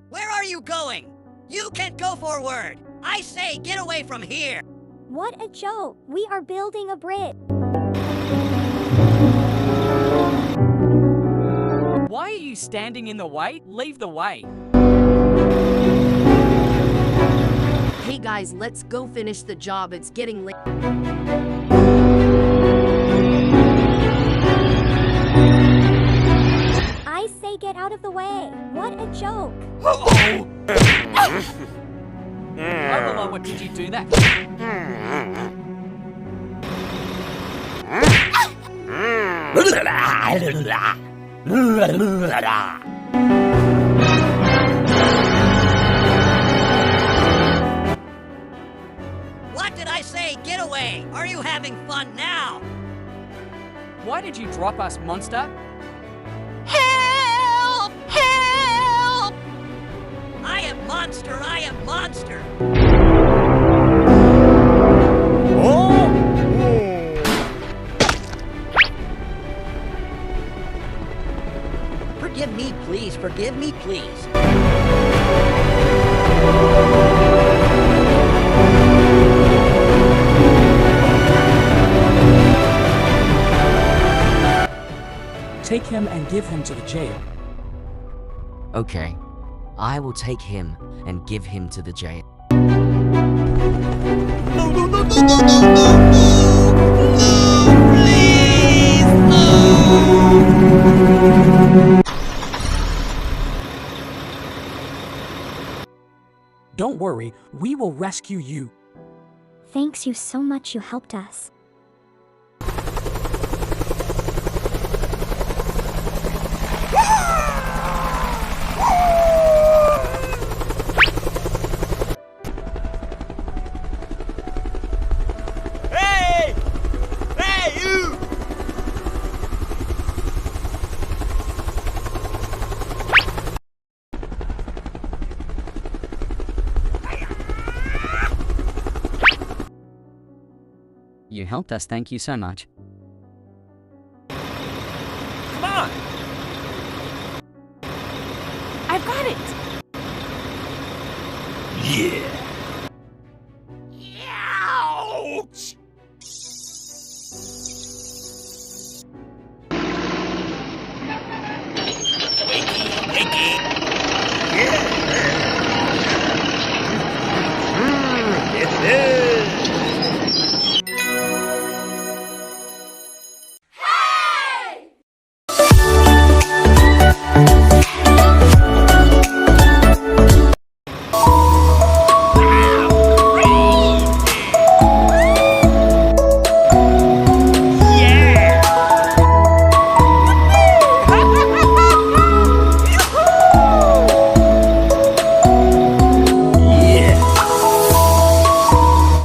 Where are you going? You can't go forward. I say get away from here. What a joke! We are building a bridge. Why are you standing in the way? Leave the way. Hey guys, let's go finish the job. It's getting late. I say get out of the way. What a joke! Why did you do that? What did I say? Get away! Are you having fun now? Why did you drop us, monster? Help! Help! I am monster! I am monster! Forgive me, please. Forgive me, please. Take him and give him to the jail. Okay, I will take him and give him to the jail. Don't worry, we will rescue you. Thanks you so much, you helped us. Hey! Hey, you! You helped us, thank you so much. Come on! I've got it! Yeah! Ouch! Wakey, wakey! Yeah!